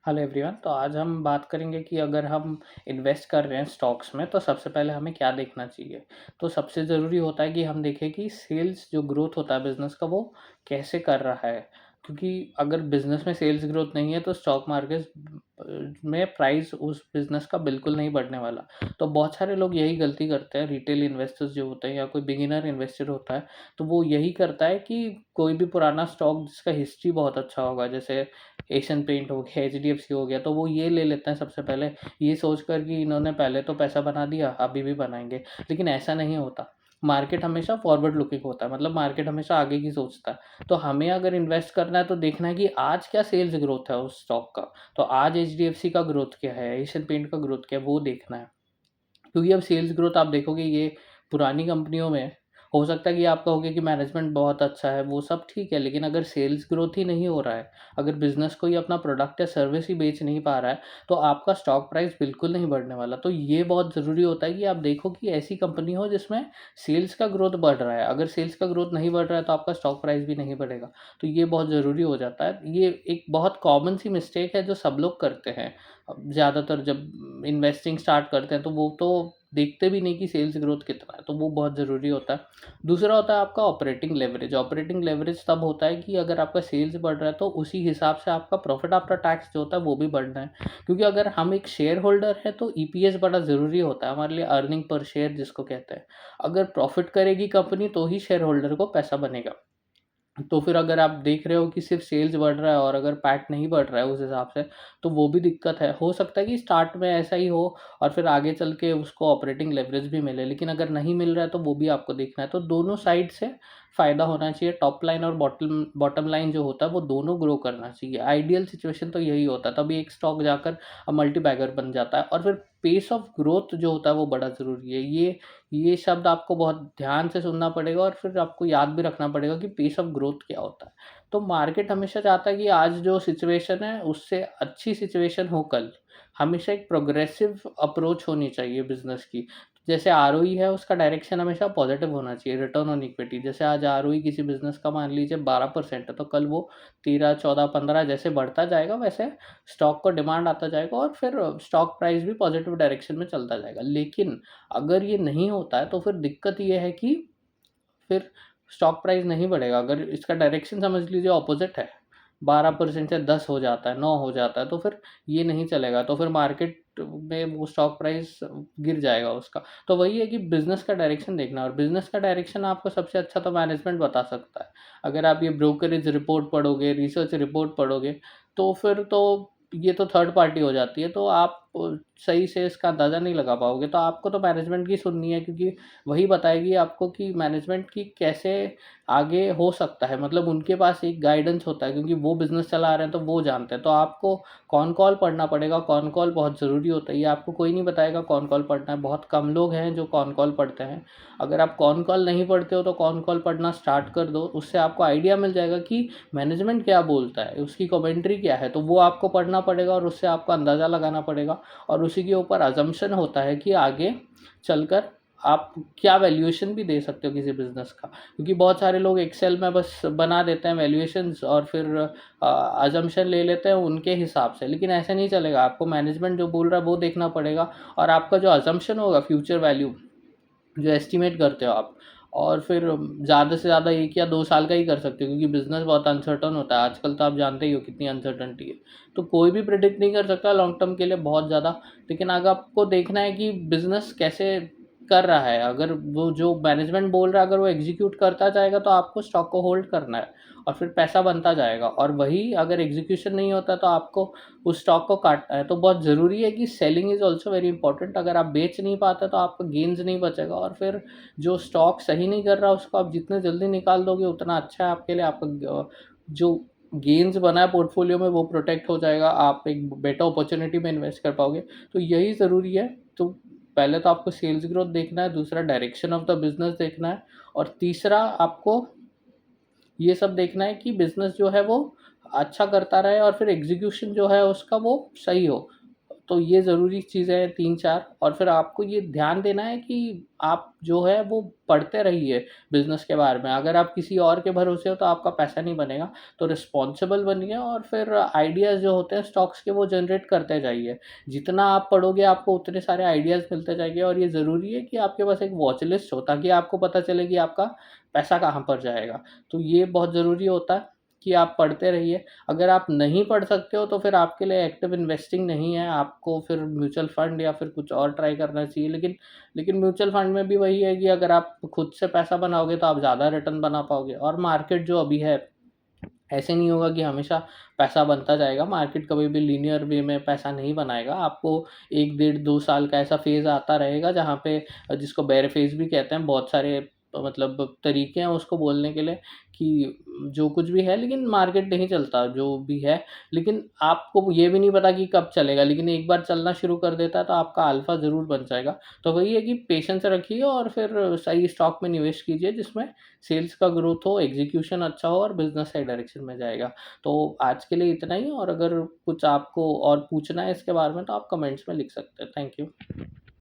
Hello everyone. तो आज हम बात करेंगे कि अगर हम इन्वेस्ट कर रहे हैं स्टॉक्स में तो सबसे पहले हमें क्या देखना चाहिए। तो सबसे ज़रूरी होता है कि हम देखें कि सेल्स जो ग्रोथ होता है बिज़नेस का वो कैसे कर रहा है। क्योंकि अगर बिज़नेस में सेल्स ग्रोथ नहीं है तो स्टॉक मार्केट में प्राइस उस बिज़नेस का बिल्कुल नहीं बढ़ने वाला। तो बहुत सारे लोग यही गलती करते हैं, रिटेल इन्वेस्टर्स जो होते हैं या कोई बिगिनर इन्वेस्टर होता है तो वो यही करता है कि कोई भी पुराना स्टॉक जिसका हिस्ट्री बहुत अच्छा होगा, जैसे एशियन पेंट हो गया, एचडीएफसी हो गया, तो वो ये ले लेते हैं सबसे पहले, ये सोचकर कि इन्होंने पहले तो पैसा बना दिया, अभी भी बनाएँगे। लेकिन ऐसा नहीं होता। मार्केट हमेशा फॉरवर्ड लुकिंग होता है, मतलब मार्केट हमेशा आगे की सोचता है। तो हमें अगर इन्वेस्ट करना है तो देखना है कि आज क्या सेल्स ग्रोथ है उस स्टॉक का। तो आज एचडीएफसी का ग्रोथ क्या है, एशियन पेंट का ग्रोथ क्या है, वो देखना है। क्योंकि अब सेल्स ग्रोथ आप देखोगे ये पुरानी कंपनियों में हो सकता है कि आप कहोगे कि मैनेजमेंट बहुत अच्छा है, वो सब ठीक है, लेकिन अगर सेल्स ग्रोथ ही नहीं हो रहा है, अगर बिज़नेस कोई अपना प्रोडक्ट या सर्विस ही बेच नहीं पा रहा है, तो आपका स्टॉक प्राइस बिल्कुल नहीं बढ़ने वाला। तो ये बहुत ज़रूरी होता है कि आप देखो कि ऐसी कंपनी हो जिसमें सेल्स का ग्रोथ बढ़ रहा है। अगर सेल्स का ग्रोथ नहीं बढ़ रहा है तो आपका स्टॉक प्राइस भी नहीं बढ़ेगा। तो ये बहुत ज़रूरी हो जाता है। ये एक बहुत कॉमन सी मिस्टेक है जो सब लोग करते हैं। ज़्यादातर जब इन्वेस्टिंग स्टार्ट करते हैं तो वो तो देखते भी नहीं कि सेल्स ग्रोथ कितना है, तो वो बहुत ज़रूरी होता है। दूसरा होता है आपका ऑपरेटिंग लेवरेज। ऑपरेटिंग लेवरेज तब होता है कि अगर आपका सेल्स बढ़ रहा है तो उसी हिसाब से आपका प्रॉफिट आफ्टर टैक्स जो होता है वो भी बढ़ना है। क्योंकि अगर हम एक शेयर होल्डर है तो ईपीएस बड़ा ज़रूरी होता है हमारे लिए, अर्निंग पर शेयर जिसको कहते हैं। अगर प्रॉफिट करेगी कंपनी तो ही शेयर होल्डर को पैसा बनेगा। तो फिर अगर आप देख रहे हो कि सिर्फ सेल्स बढ़ रहा है और अगर पैट नहीं बढ़ रहा है उस हिसाब से, तो वो भी दिक्कत है। हो सकता है कि स्टार्ट में ऐसा ही हो और फिर आगे चल के उसको ऑपरेटिंग लेवरेज भी मिले, लेकिन अगर नहीं मिल रहा है तो वो भी आपको देखना है। तो दोनों साइड से फ़ायदा होना चाहिए। टॉप लाइन और बॉटम बॉटम लाइन जो होता है वो दोनों ग्रो करना चाहिए। आइडियल सिचुएशन तो यही होता है, तभी एक स्टॉक जाकर मल्टी बैगर बन जाता है। और फिर पेस ऑफ ग्रोथ जो होता है वो बड़ा ज़रूरी है। ये शब्द आपको बहुत ध्यान से सुनना पड़ेगा और फिर आपको याद भी रखना पड़ेगा कि पेस ऑफ ग्रोथ क्या होता है। तो मार्केट हमेशा चाहता है कि आज जो सिचुएशन है उससे अच्छी सिचुएशन हो कल। हमेशा एक प्रोग्रेसिव अप्रोच होनी चाहिए बिज़नेस की। जैसे आरओई है उसका डायरेक्शन हमेशा पॉजिटिव होना चाहिए, रिटर्न ऑन इक्विटी। जैसे आज आरओई किसी बिज़नेस का मान लीजिए 12% है तो कल वो 13, 14, 15 जैसे बढ़ता जाएगा वैसे स्टॉक को डिमांड आता जाएगा और फिर स्टॉक प्राइस भी पॉजिटिव डायरेक्शन में चलता जाएगा। लेकिन अगर ये नहीं होता है तो फिर दिक्कत ये है कि फिर स्टॉक प्राइस नहीं बढ़ेगा। अगर इसका डायरेक्शन समझ लीजिए ऑपोजिट है, 12% से 10 हो जाता है, 9 हो जाता है, तो फिर ये नहीं चलेगा। तो फिर मार्केट में वो स्टॉक प्राइस गिर जाएगा उसका। तो वही है कि बिज़नेस का डायरेक्शन देखना, और बिज़नेस का डायरेक्शन आपको सबसे अच्छा तो मैनेजमेंट बता सकता है। अगर आप ये ब्रोकरेज रिपोर्ट पढ़ोगे, रिसर्च रिपोर्ट पढ़ोगे, तो फिर तो ये तो थर्ड पार्टी हो जाती है, तो आप सही से इसका अंदाज़ा नहीं लगा पाओगे। तो आपको तो मैनेजमेंट की सुननी है, क्योंकि वही बताएगी आपको कि मैनेजमेंट की कैसे आगे हो सकता है। मतलब उनके पास एक गाइडेंस होता है, क्योंकि वो बिज़नेस चला रहे हैं तो वो जानते हैं। तो आपको कौन कॉल पढ़ना पड़ेगा, कौन कॉल बहुत ज़रूरी होता है। ये आपको कोई नहीं बताएगा कौन कॉल पढ़ना है, बहुत कम लोग हैं जो कौन कॉल पढ़ते हैं। अगर आप कौन कॉल नहीं पढ़ते हो तो कौन कॉल पढ़ना स्टार्ट कर दो, उससे आपको आइडिया मिल जाएगा कि मैनेजमेंट क्या बोलता है, उसकी कमेंट्री क्या है। तो वो आपको पढ़ना पड़ेगा और उससे आपको अंदाज़ा लगाना पड़ेगा, और उसी के ऊपर अजम्पशन होता है कि आगे चलकर आप क्या वैल्यूएशन भी दे सकते हो किसी बिज़नेस का। क्योंकि बहुत सारे लोग एक्सेल में बस बना देते हैं वैल्यूएशंस और फिर अजम्पशन ले लेते हैं उनके हिसाब से, लेकिन ऐसे नहीं चलेगा। आपको मैनेजमेंट जो बोल रहा है वो देखना पड़ेगा, और आपका जो अजम्पशन होगा फ्यूचर वैल्यू जो एस्टिमेट करते हो आप, और फिर ज़्यादा से ज़्यादा 1 या 2 साल का ही कर सकते हो, क्योंकि बिज़नेस बहुत अनसर्टेन होता है आजकल। तो आप जानते ही हो कितनी अनसर्टेनिटी है। तो कोई भी प्रेडिक्ट नहीं कर सकता लॉन्ग टर्म के लिए बहुत ज़्यादा। लेकिन अगर आपको देखना है कि बिज़नेस कैसे कर रहा है, अगर वो जो मैनेजमेंट बोल रहा है अगर वो एग्जीक्यूट करता जाएगा तो आपको स्टॉक को होल्ड करना है और फिर पैसा बनता जाएगा। और वही अगर एग्जीक्यूशन नहीं होता तो आपको उस स्टॉक को काटना है। तो बहुत ज़रूरी है कि selling is also very important. अगर आप बेच नहीं पाते तो आपका गेन्स नहीं बचेगा, और फिर जो स्टॉक सही नहीं कर रहा उसको आप जितने जल्दी निकाल दोगे उतना अच्छा है आपके लिए। आपका जो गेन्स बना है पोर्टफोलियो में वो प्रोटेक्ट हो जाएगा, आप एक बेटर अपॉर्चुनिटी में इन्वेस्ट कर पाओगे। तो यही ज़रूरी है। तो पहले तो आपको सेल्स ग्रोथ देखना है, दूसरा डायरेक्शन ऑफ द बिज़नेस देखना है, और तीसरा आपको ये सब देखना है कि बिज़नेस जो है वो अच्छा करता रहे और फिर एग्जीक्यूशन जो है उसका वो सही हो। तो ये ज़रूरी चीज़ें हैं 3-4, और फिर आपको ये ध्यान देना है कि आप जो है वो पढ़ते रहिए बिज़नेस के बारे में। अगर आप किसी और के भरोसे हो तो आपका पैसा नहीं बनेगा, तो रिस्पॉन्सिबल बनिए और फिर आइडियाज़ जो होते हैं स्टॉक्स के वो जनरेट करते जाइए। जितना आप पढ़ोगे आपको उतने सारे आइडियाज़ मिलते जाएँगे, और ये ज़रूरी है कि आपके पास एक वॉच लिस्ट हो ताकि आपको पता चले कि आपका पैसा कहाँ पर जाएगा। तो ये बहुत ज़रूरी होता है कि आप पढ़ते रहिए। अगर आप नहीं पढ़ सकते हो तो फिर आपके लिए एक्टिव इन्वेस्टिंग नहीं है, आपको फिर म्यूचुअल फंड या फिर कुछ और ट्राई करना चाहिए। लेकिन म्यूचुअल फंड में भी वही है कि अगर आप खुद से पैसा बनाओगे तो आप ज़्यादा रिटर्न बना पाओगे, और मार्केट जो अभी है, ऐसे नहीं होगा कि हमेशा पैसा बनता जाएगा। मार्केट कभी भी लीनियर वे में पैसा नहीं बनाएगा। आपको 1 डेढ़ 2 साल का ऐसा फ़ेज़ आता रहेगा जहाँ पे जिसको बेयर फ़ेज़ भी कहते हैं, बहुत सारे मतलब तरीके हैं उसको बोलने के लिए कि जो कुछ भी है, लेकिन मार्केट नहीं चलता जो भी है। लेकिन आपको ये भी नहीं पता कि कब चलेगा, लेकिन एक बार चलना शुरू कर देता है तो आपका अल्फ़ा ज़रूर बन जाएगा। तो वही है कि पेशेंस रखिए और फिर सही स्टॉक में निवेश कीजिए जिसमें सेल्स का ग्रोथ हो, एग्ज़ीक्यूशन अच्छा हो और बिज़नेस सही डायरेक्शन में जाएगा। तो आज के लिए इतना ही, और अगर कुछ आपको और पूछना है इसके बारे में तो आप कमेंट्स में लिख सकते हैं। Thank you.